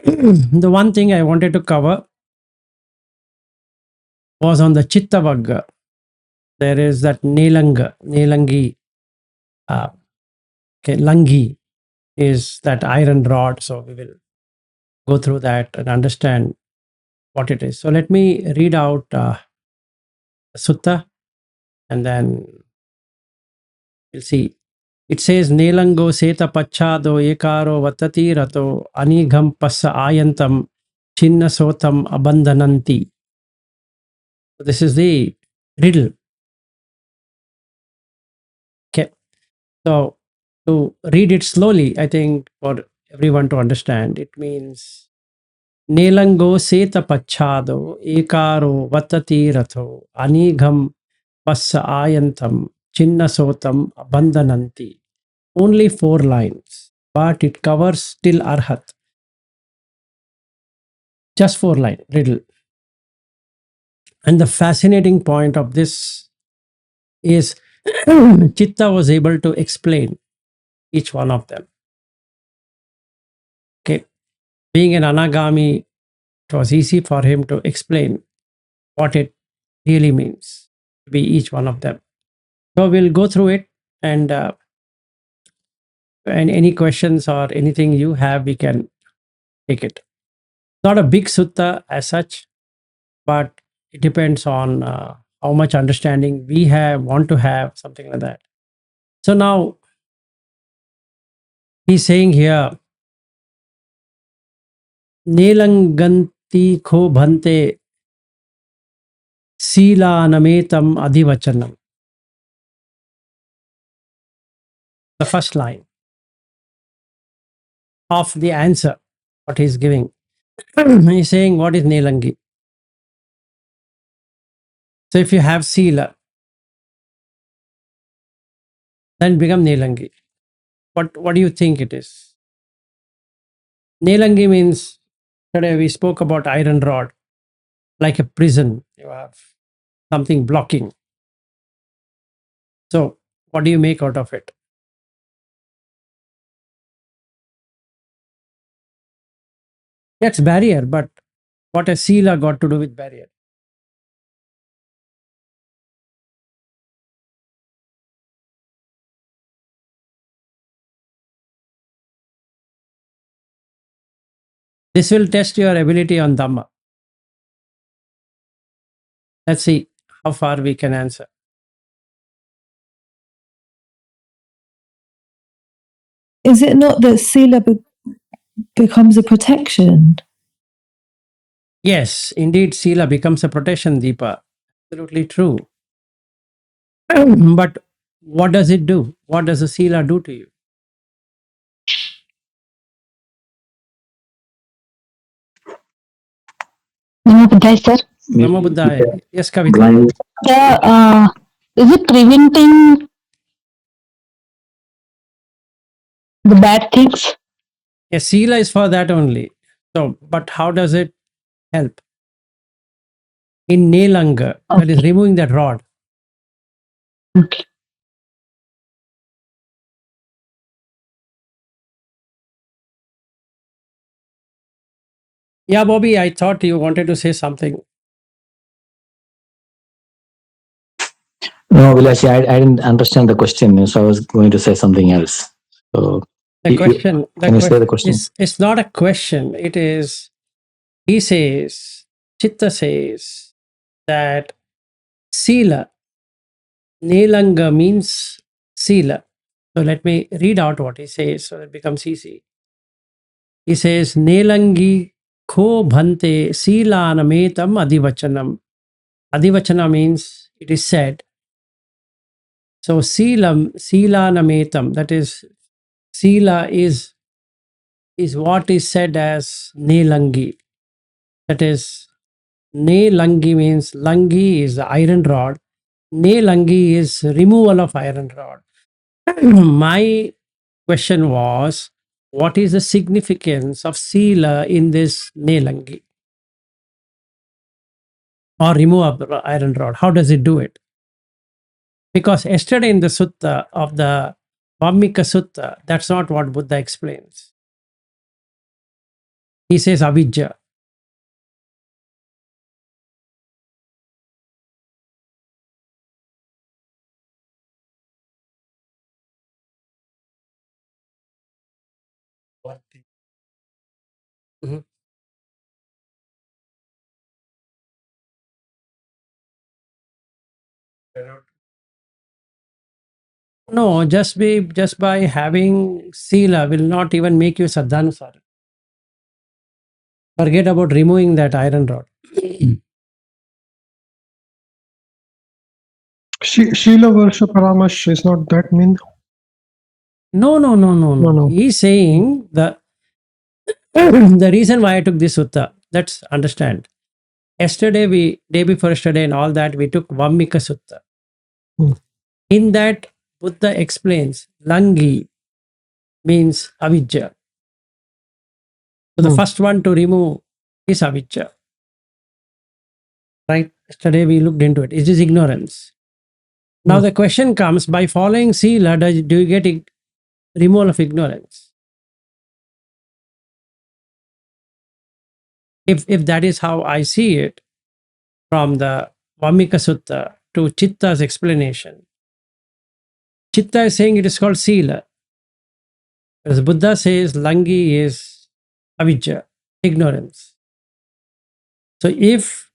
the one thing I wanted to cover was on the Cittavagga. There is that Nelangi, Langi is that iron rod. So we will go through that and understand what it is. So let me read out sutta and then we'll see. It says, Nelango seta pachado ekaro vatati rato anigam passa ayantam chinna sotam abandhananti. So this is the riddle. Okay. So to read it slowly, I think for everyone to understand, it means Nelango seta pachado ekaro vatati rato anigam passa ayantam chinna sotam abandhananti. Only 4 lines, but it covers till arhat. Just 4 line riddle. And the fascinating point of this is Chitta was able to explain each one of them. Okay. Being an anagami, it was easy for him to explain what it really means to be each one of them. So we'll go through it and any questions or anything you have, we can take it. Not a big sutta as such, but it depends on how much understanding we want to have, something like that. So now he's saying here, Nelanganti ko bhante sila nametam adivachanam. The first line of the answer, what he's giving. He's saying, what is Nelangi? So if you have sila, then become Nelangi. What do you think it is? Nelangi means, today we spoke about iron rod, like a prison. You have something blocking. So what do you make out of it? That's barrier, but what has sila got to do with barrier? This will test your ability on Dhamma. Let's see how far we can answer. Is it not that sila becomes a protection? Yes, indeed, sila becomes a protection, Deepa. Absolutely true. But what does it do? What does a sila do to you? Namo Buddhaya, sir. Namo Buddhaya. Yes, Kavita. Is it preventing the bad things? Yes, sila is for that only. So, but how does it help? In Nelanga, that is removing that rod. Okay. Yeah, Bobby, I thought you wanted to say something. No, Vilashi, I didn't understand the question, so I was going to say something else. So The question, can you say the question? It's not a question. It is, he says, Chitta says that sila, Nelanga means sila. So let me read out what he says so it becomes easy. He says, Nelangi ko bhante silanametam adivachanam. Adivachana means it is said. So silanametam, that is, sila is what is said as Nelangi. That is, Nelangi means langi is the iron rod. Nelangi is removal of iron rod. My question was, what is the significance of sila in this Nelangi? Or remove of iron rod? How does it do it? Because yesterday in the sutta of the Vammika Sutta, that's not what Buddha explains. He says avidya. Mhm. No, just by having sila will not even make you saddhanusara. Forget about removing that iron rod. Sheila Varsha Paramash is not that mean. No. No. He's saying the reason why I took this sutta. Let's understand. Yesterday, day before yesterday, and all that, we took Vammika Sutta. Hmm. In that, Buddha explains Langi means avidya. So the Hmm. first one to remove is avidya. Right? Yesterday we looked into it. It is ignorance. Now Hmm. the question comes, by following sila, do you get removal of ignorance? If that is how I see it, from the Vammika Sutta to Chitta's explanation, Chitta is saying it is called sila. Whereas Buddha says Langi is avidya, ignorance. So if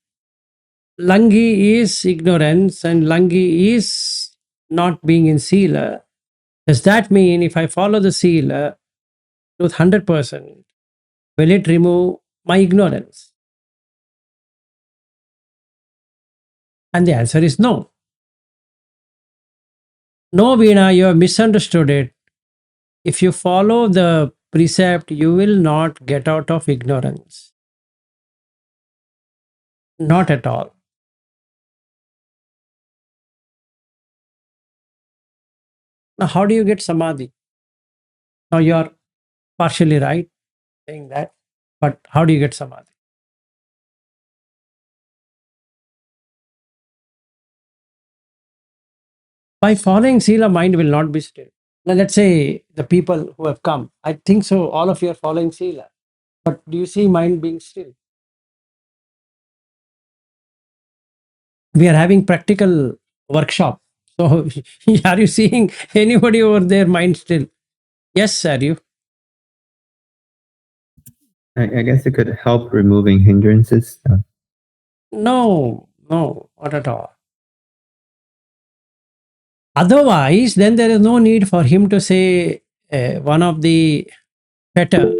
Langi is ignorance and Langi is not being in sila, does that mean if I follow the sila to 100%, will it remove my ignorance? And the answer is no. No, Veena, you have misunderstood it. If you follow the precept, you will not get out of ignorance. Not at all. Now, how do you get samadhi? Now, you are partially right saying that, but how do you get samadhi? By following sila, mind will not be still. Now, let's say the people who have come, I think so, all of you are following sila, but do you see mind being still? We are having practical workshop. So, are you seeing anybody over there mind still? Yes, are you? I guess it could help removing hindrances. No, not at all. Otherwise, then there is no need for him to say one of the better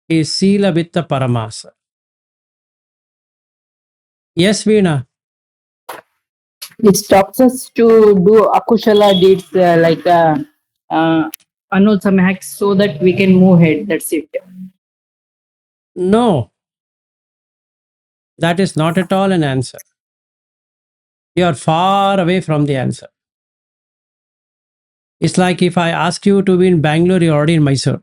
is Sila Vitta Paramasa. Yes, Veena. It stops us to do akushala deeds anusamahack so that we can move ahead. That's it. No, that is not at all an answer. You are far away from the answer. It's like if I ask you to be in Bangalore, you're already in Mysore.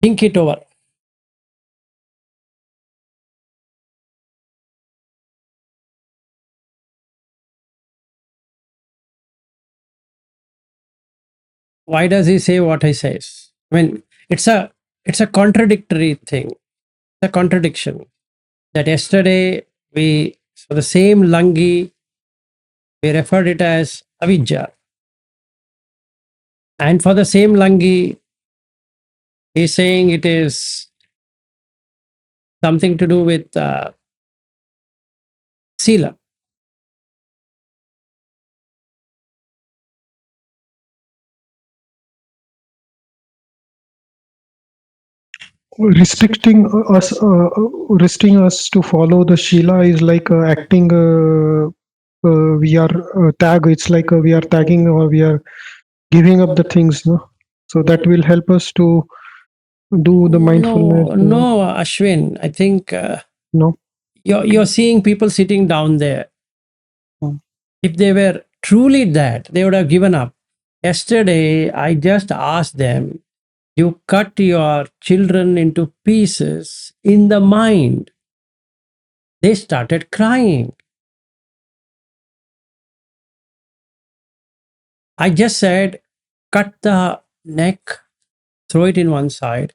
Think it over. Why does he say what he says? I mean, it's a contradictory thing. It's a contradiction. That yesterday for the same Langi, we referred it as avidya. And for the same Langi, he's saying it is something to do with sila. Restricting us to follow the Sheila is like acting. We are tag. It's like we are tagging or we are giving up the things. No, so that will help us to do the mindfulness. No, Ashwin. I think No. you're seeing people sitting down there. Hmm. If they were truly that, they would have given up. Yesterday, I just asked them, you cut your children into pieces in the mind. They started crying. I just said, cut the neck, throw it in one side,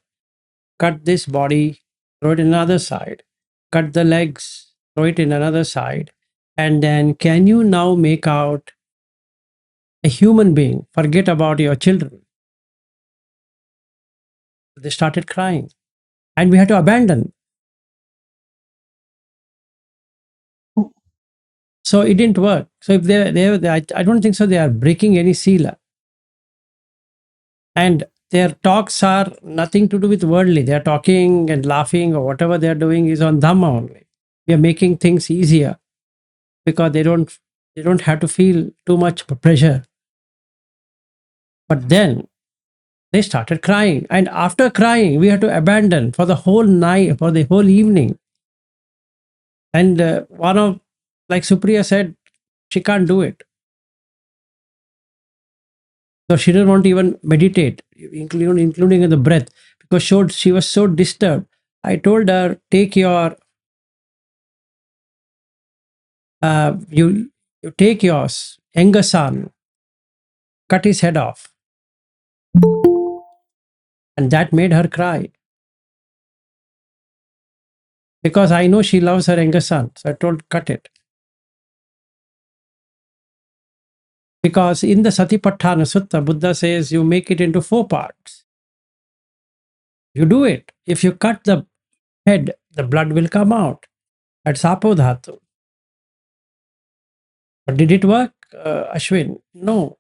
cut this body, throw it in another side, cut the legs, throw it in another side, and then can you now make out a human being? Forget about your children. They started crying, and we had to abandon. So it didn't work. So if I don't think so. They are breaking any sila, and their talks are nothing to do with worldly. They are talking and laughing or whatever they are doing is on dhamma only. We are making things easier because they don't have to feel too much pressure. But then they started crying, and after crying, we had to abandon for the whole night, for the whole evening. And one of, like Supriya said, she can't do it. So she didn't want to even meditate, including in the breath, because she was so disturbed. I told her, take your you take yours, younger son, cut his head off. And that made her cry. Because I know she loves her younger son. So I told, cut it. Because in the Satipatthana Sutta, Buddha says you make it into 4 parts. You do it. If you cut the head, the blood will come out. That's apodhatu. But did it work, Ashwin? No.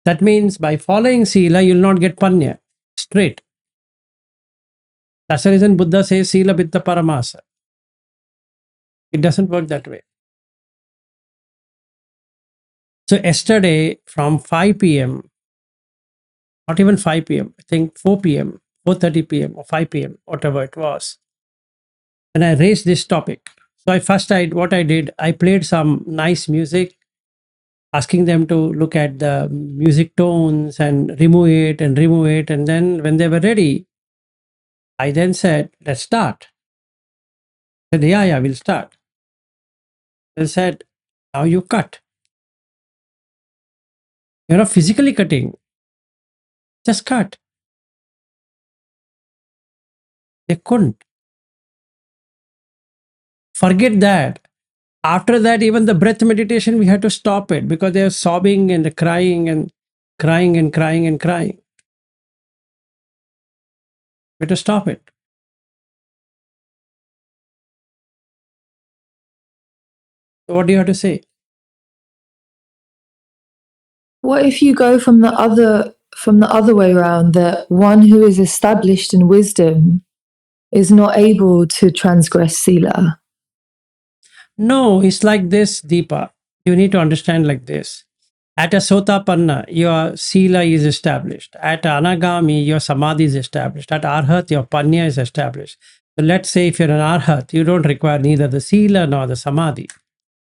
That means by following Sila, you'll not get Panya. Straight. That's the reason Buddha says Sila Vitta Paramasa. It doesn't work that way. So yesterday from 5 p.m., not even 5 p.m., I think 4 p.m., 4:30 p.m. or 5 p.m., whatever it was, and I raised this topic. So what I did, I played some nice music, asking them to look at the music tones and remove it. And then when they were ready, I then said, let's start. They said, yeah, we'll start. They said, now you cut. You're not physically cutting. Just cut. They couldn't. Forget that. After that, even the breath meditation, we had to stop it because they were sobbing and crying and crying and crying and crying. We had to stop it. What do you have to say? What if you go from the other way around, that one who is established in wisdom is not able to transgress sila? No, it's like this, Deepa. You need to understand like this. At a Sotapanna, your Sila is established. At Anagami, your Samadhi is established. At Arhat, your Panya is established. So let's say if you're an Arhat, you don't require neither the Sila nor the Samadhi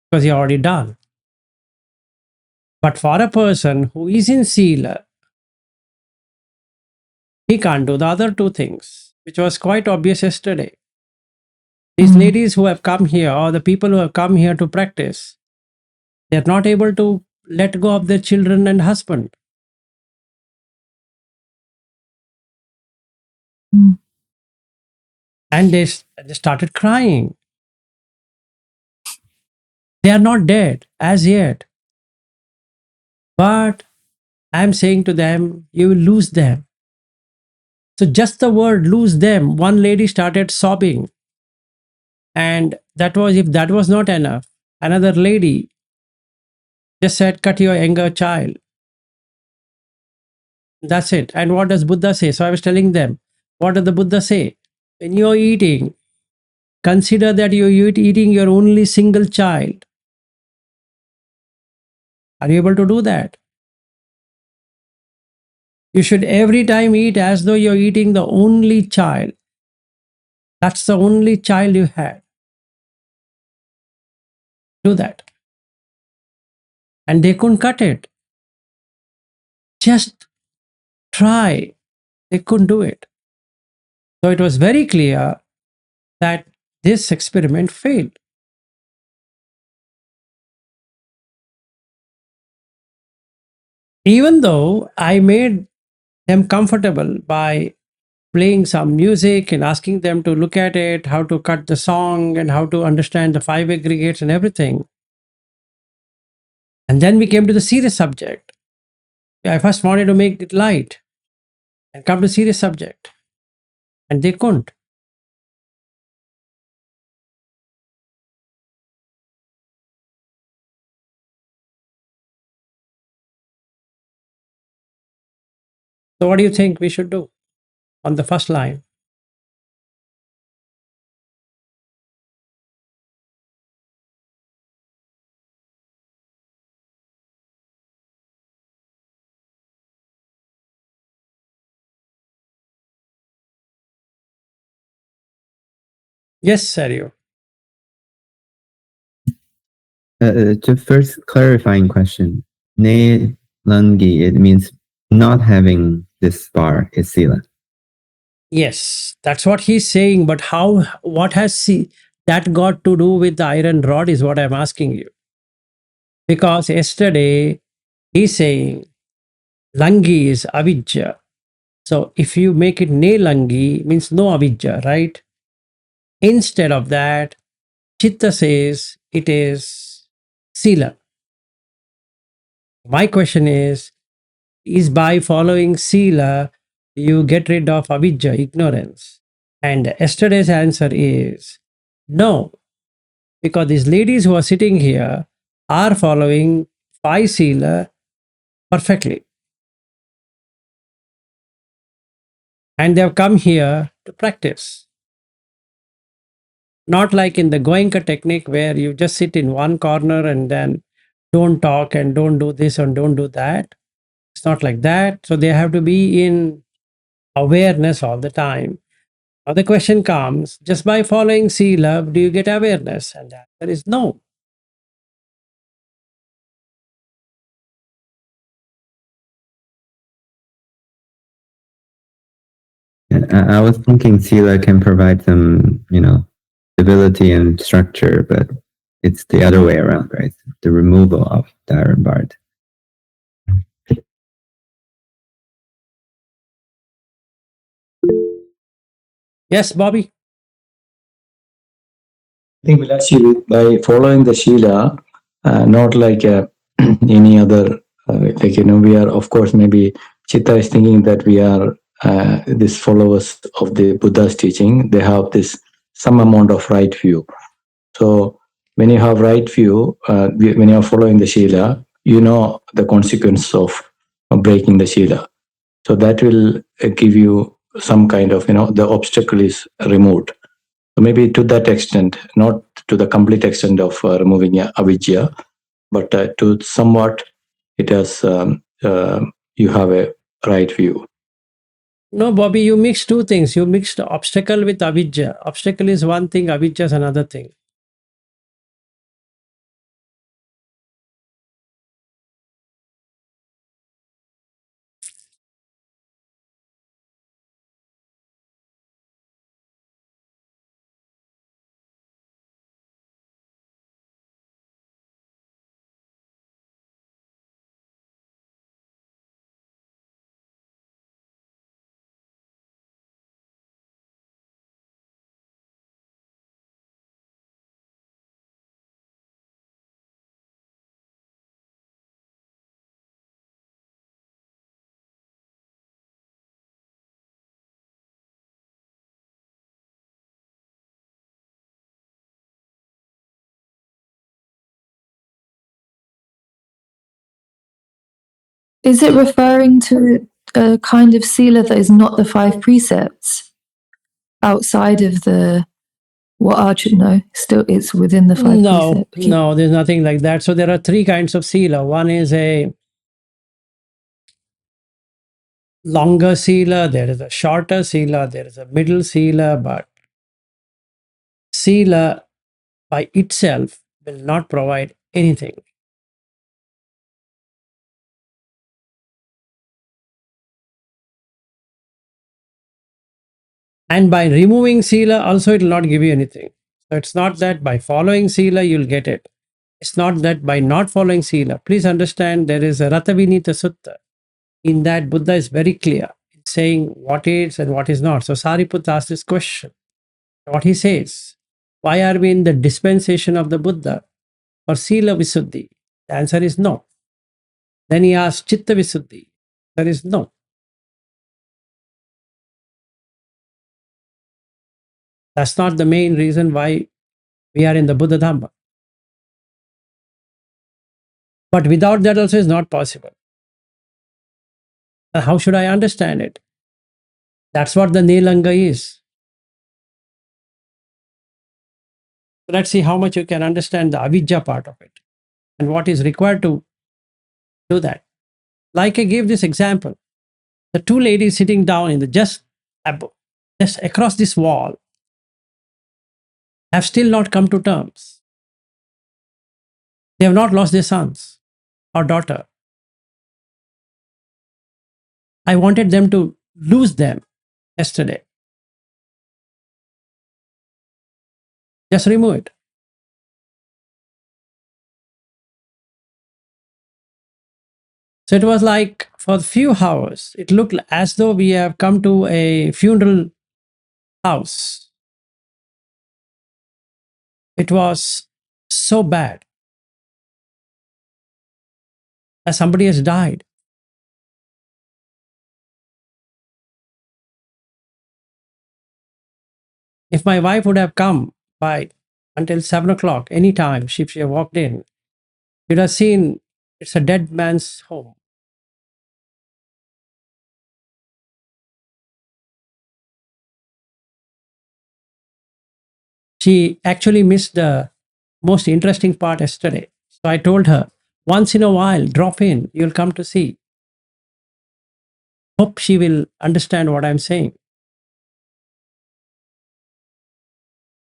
because you're already done. But for a person who is in Sila, he can't do the other 2 things, which was quite obvious yesterday. These ladies who have come here, or the people who have come here to practice, they are not able to let go of their children and husband. And they started crying. They are not dead as yet. But I'm saying to them, you will lose them. So just the word lose them, one lady started sobbing. And if that was not enough, another lady just said, cut your younger child. That's it. And what does Buddha say? So I was telling them, what does the Buddha say? When you're eating, consider that you're eating your only single child. Are you able to do that? You should every time eat as though you're eating the only child. That's the only child you had. Do that. And they couldn't cut it. Just try. They couldn't do it. So it was very clear that this experiment failed. Even though I made them comfortable by playing some music and asking them to look at it, how to cut the song, and how to understand the five aggregates and everything. And then we came to the serious subject. I first wanted to make it light and come to serious subject, and they couldn't. So, what do you think we should do on the first line? Yes, Sergio. To first clarifying question, ne langi, it means not having this bar is sila. Yes, that's what he's saying. But how? What has that got to do with the iron rod? Is what I'm asking you. Because yesterday he's saying langi is avijja. So if you make it ne langi, means no avijja, right? Instead of that, Chitta says it is sila. My question is by following sila you get rid of avijja, ignorance? And yesterday's answer is no, because these ladies who are sitting here are following five sila perfectly. And they have come here to practice. Not like in the Goenka technique where you just sit in one corner and then don't talk and don't do this and don't do that. It's not like that. So they have to be in awareness all the time. Now the question comes, just by following Sila, do you get awareness? And the answer is no. I was thinking sila can provide some, stability and structure, but it's the other way around, right? The removal of the iron bar. Yes, Bobby? I think actually by following the Shila, not like any other, we are, of course, maybe Chitta is thinking that we are these followers of the Buddha's teaching. They have this some amount of right view. So when you have right view, when you are following the Shila, you know the consequence of breaking the Shila. So that will give you some kind of, the obstacle is removed. So maybe to that extent, not to the complete extent of removing avidya, but to somewhat it has, you have a right view. No, Bobby, you mixed two things. You mixed obstacle with avijja. Obstacle is one thing, avijja is another thing. Is it referring to a kind of sila that is not the five precepts outside of the what Arjun know? Still, it's within the five precepts. No, there's nothing like that. So there are three kinds of sila. One is a longer sila, there is a shorter sila, there is a middle sila, but sila by itself will not provide anything. And by removing sila, also it will not give you anything. So it's not that by following sila you'll get it. It's not that by not following Sila. Please understand there is a Ratavinita Sutta. In that, Buddha is very clear in saying what is and what is not. So Sariputta asked this question. What he says, why are we in the dispensation of the Buddha for Sila Visuddhi? The answer is no. Then he asked Chitta Visuddhi. There is no. That's not the main reason why we are in the Buddha Dhamma. But without that also is not possible. How should I understand it? That's what the Nilanga is. Let's see how much you can understand the avidya part of it and what is required to do that. Like I gave this example, the two ladies sitting down in the just across this wall have still not come to terms. They have not lost their sons or daughter. I wanted them to lose them yesterday. Just remove it. So it was like for a few hours, it looked as though we have come to a funeral house. It was so bad. As somebody has died. If my wife would have come by until 7 o'clock, any time, if she walked in, you'd have seen it's a dead man's home. She actually missed the most interesting part yesterday. So I told her, once in a while, drop in, you'll come to see. Hope she will understand what I'm saying.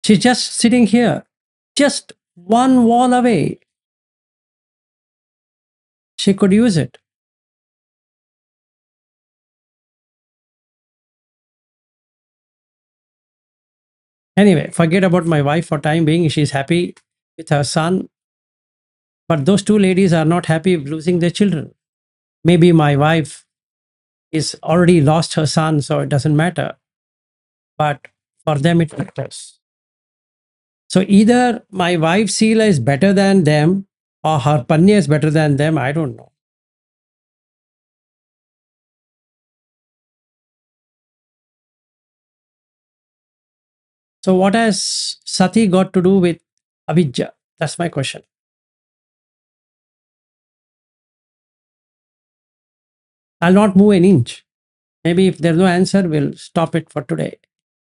She's just sitting here, just one wall away. She could use it. Anyway, forget about my wife for time being. She's happy with her son. But those two ladies are not happy losing their children. Maybe my wife is already lost her son, so it doesn't matter. But for them, it matters. So either my wife's Sila is better than them or her Panya is better than them. I don't know. So what has Sati got to do with avidya? That's my question. I'll not move an inch. Maybe if there's no answer, we'll stop it for today.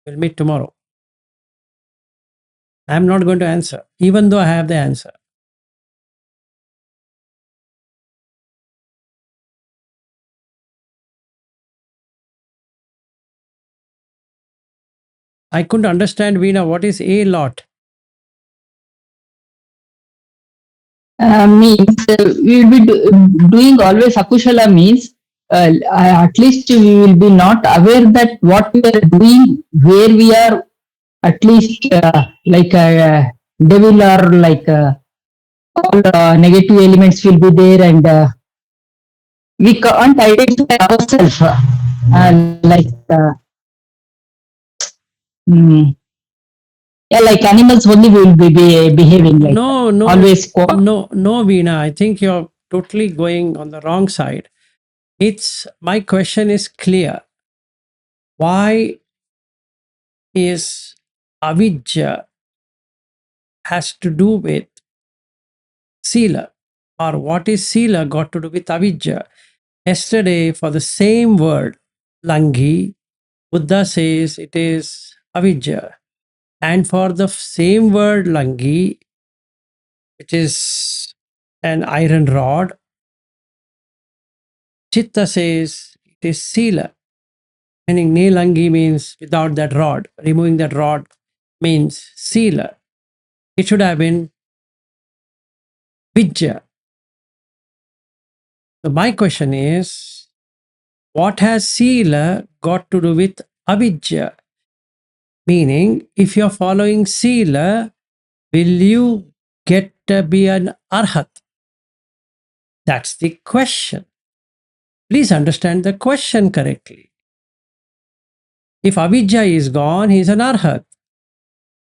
We'll meet tomorrow. I'm not going to answer, even though I have the answer. I couldn't understand, Veena, what is a lot? Means we will be doing always akushala means at least we will be not aware that what we are doing, where we are, at least like a devil or like all negative elements will be there, and we can't identify ourselves like yeah, like animals only will be behaving like No, always no, Veena. I think you're totally going on the wrong side. My question is clear. Why is avidya has to do with Sila? Or what is Sila got to do with avidya? Yesterday, for the same word, Langi, Buddha says it is avidya. And for the same word, Langi, which is an iron rod, Chitta says it is Sila. Meaning Nilangi means without that rod. Removing that rod means Sila. It should have been Vijja. So my question is, what has Sila got to do with Avidya? Meaning, if you're following Sila, will you get be an arhat? That's the question. Please understand the question correctly. If avijja is gone, he's an arhat.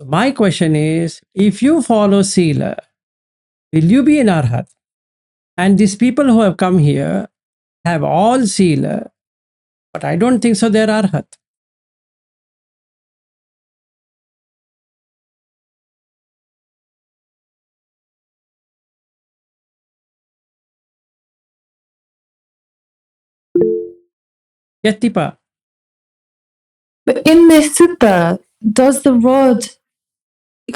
My question is, if you follow sila, will you be an arhat? And these people who have come here have all sila, but I don't think so they're arhat. Yatipa, But in this sutta, does the rod,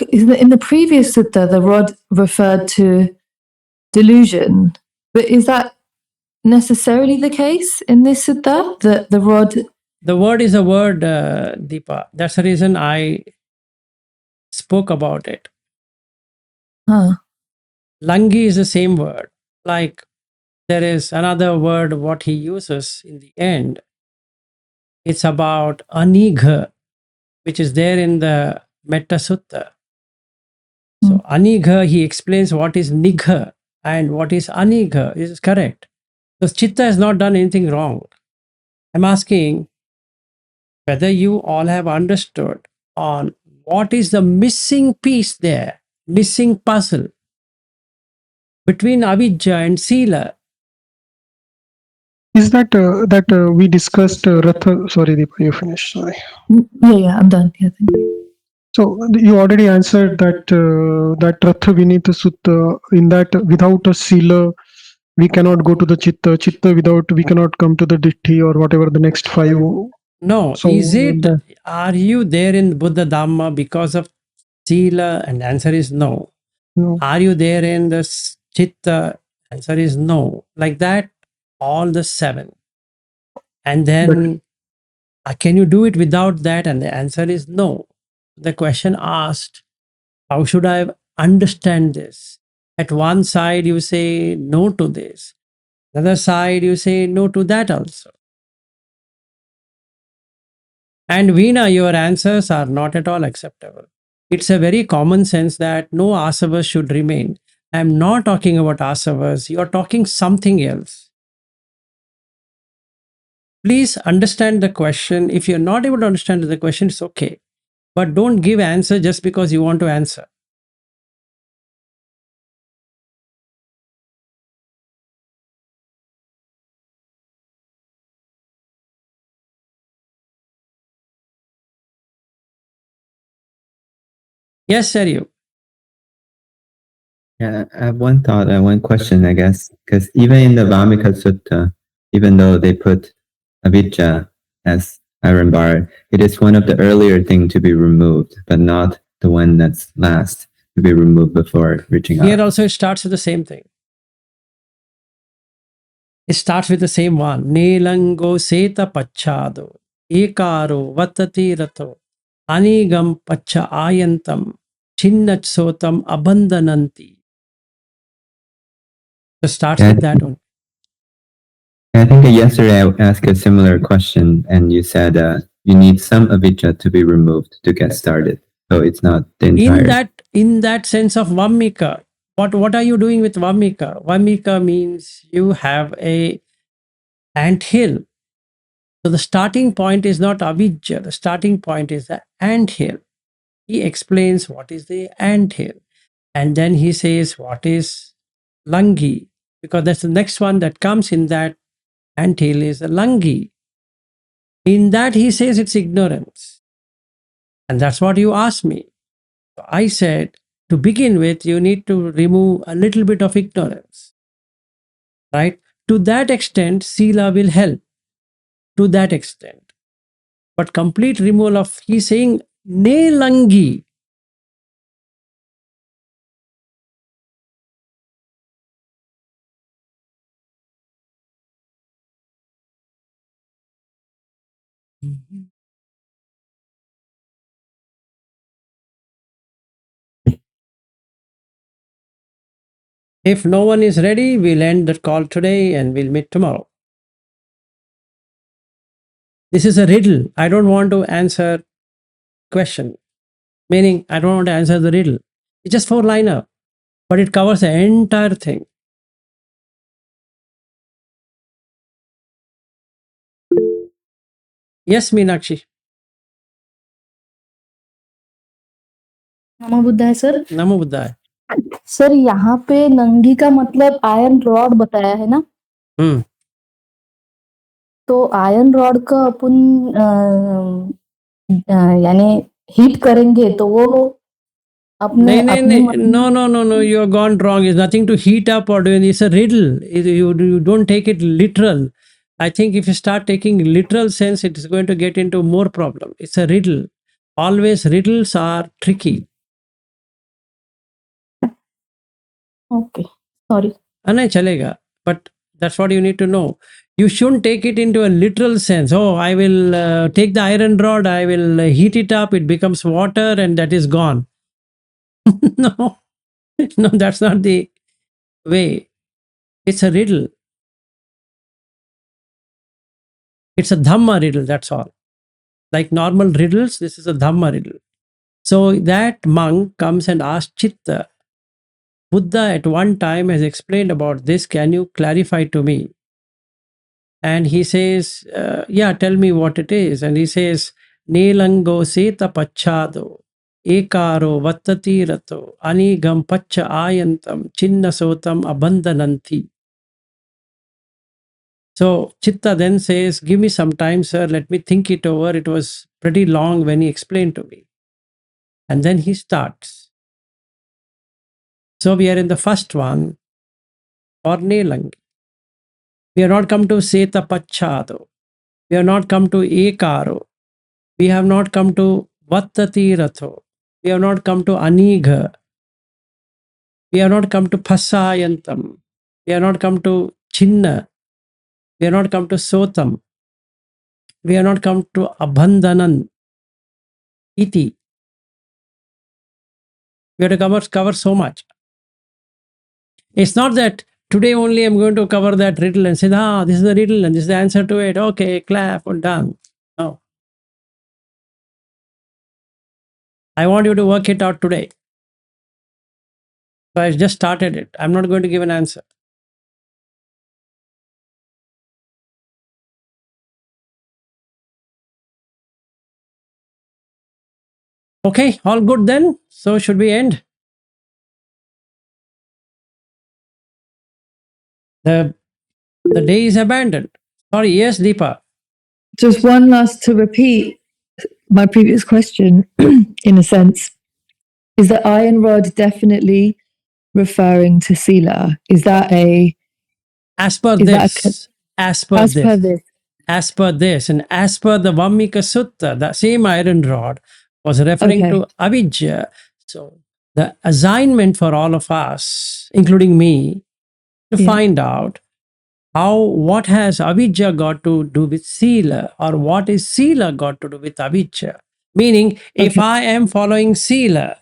in the previous sutta, the rod referred to delusion, but is that necessarily the case in this sutta? That the rod, the word is a word, Deepa. That's the reason I spoke about it. huh? Langi is the same word. Like there is another word what he uses in the end. It's about anigha, which is there in the Metta Sutta. So anigha, he explains what is nigha and what is anigha. This is correct. Because chitta has not done anything wrong. I'm asking whether you all have understood on what is the missing piece there, missing puzzle between avijja and sila. Is that we discussed Ratha? Sorry, Deepa, you finished. Sorry. Yeah, I'm done. Yeah, thank you. So you already answered that Ratha Vinita Sutta. In that, without a sila, we cannot go to the chitta. Chitta without, we cannot come to the ditti or whatever the next five. No, So is it, are you there in Buddha Dhamma because of sila? And the answer is no. no. Are you there in the chitta? Answer is no. Like that, all the seven. And then, can you do it without that? And the answer is no. The question asked, how should I understand this? At one side, you say no to this. Another side, you say no to that also. And Veena, your answers are not at all acceptable. It's a very common sense that no asavas should remain. I'm not talking about asavas. You're talking something else. Please understand the question. If you're not able to understand the question, it's okay. But don't give answer just because you want to answer. Yes, Seryu. Yeah, I have one thought and one question, I guess, because even in the Vamika Sutta, even though they put avijja as iron bar, it is one of the earlier thing to be removed, but not the one that's last to be removed before reaching Here out. also it starts with the same thing. It starts with the same one. Nelango seta pachado, ekaro vatati rato, anigam pacha ayantam, chinnach sotam abandhananti. So starts with that one. I think yesterday I asked a similar question, and you said you need some avijja to be removed to get started. So it's not the entire. In that sense of Vammika, what are you doing with Vammika? Vammika means you have a ant hill. So the starting point is not avijja. The starting point is the ant hill. He explains what is the ant hill. And then he says what is langi, because that's the next one that comes in that ant hill is the langi. In that he says it's ignorance. And that's what you asked me. So I said, to begin with, you need to remove a little bit of ignorance. Right? To that extent, sila will help. To that extent. But complete removal of, he's saying, ne langi. If no one is ready, we'll end the call today and we'll meet tomorrow. This is a riddle. I don't want to answer question. Meaning, I don't want to answer the riddle. It's just four-liner. but it covers the entire thing. Yes, Meenakshi. NaMo बुद्धाय sir. Namo Buddhaya. Sir यहाँ पे नंगी का मतलब iron rod बताया है ना, Hmm. तो iron rod का अपन यानी हीट करेंगे तो वो अपने अपनी No. You have gone wrong. It's nothing to heat up or do. It's a riddle. You don't take it literal. I think if you start taking literal sense, it is going to get into more problem. It's a riddle. Always riddles are tricky. Okay sorry. Nahi chalega. But that's what you need to know. You shouldn't take it into a literal sense. Oh, I will take the iron rod, I will heat it up, it becomes water, and that is gone. No, that's not the way. It's a riddle. It's a Dhamma riddle, that's all. Like normal riddles, this is a Dhamma riddle. So that monk comes and asks Chitta, Buddha at one time has explained about this. Can you clarify to me? And he says, yeah, tell me what it is. And he says, Nelango seta pachado, ekaro vattati rato, anigam pacha ayantam, chinna sotam abandhananti. So Chitta then says, give me some time, sir, let me think it over. It was pretty long when he explained to me. And then he starts. So we are in the first one, or Nelangi. We have not come to Seta Pachado. We have not come to Ekaro. We have not come to Vattati Ratho. We have not come to Anigha. We have not come to Pasayantam. We have not come to Chinna. We have not come to Sotam. We have not come to Abandhanan. Iti. We have to cover so much. It's not that today only I'm going to cover that riddle and say, this is the riddle and this is the answer to it. Okay, clap and done. No. I want you to work it out today. So I just started it. I'm not going to give an answer. Okay, all good then. So should we end? The day is abandoned. Sorry, yes, Deepa. Just one last to repeat my previous question, in a sense, is the iron rod definitely referring to Sila? Is that a As per Is that this, as per as per this, this? as per this, and as per the Vammika Sutta, the same iron rod was referring Okay. to avidya. So the assignment for all of us, including me, to Yeah. find out what has avidya got to do with sila, or what is sila got to do with avidya. Meaning, if Okay. I am following sila,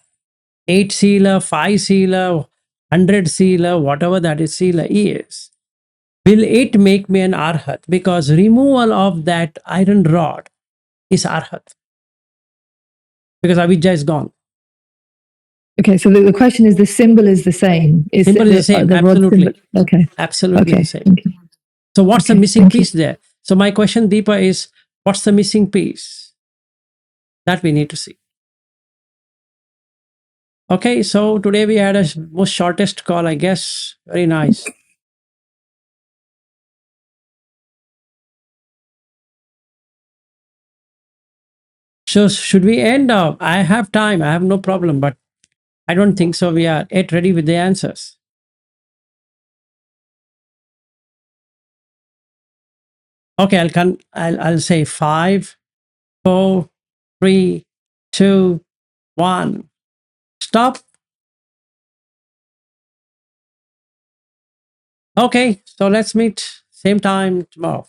8 sila, 5 sila, 100 sila, whatever that is sila is, will it make me an arhat? Because removal of that iron rod is arhat. Because avidya is gone. Okay, so the question is the symbol is the same. Symbol is the same, rod absolutely. symbol. Okay. Absolutely Okay. the same. Thank you. So what's the Okay, missing thank you. piece there? So my question, Deepa, is what's the missing piece? That we need to see. Okay, so today we had a most shortest call, I guess. Very nice. So should we end up? I have time. I have no problem, but I don't think so. We are yet ready with the answers. Okay, I'll say 5, 4, 3, 2, 1. Stop. Okay, so let's meet same time tomorrow.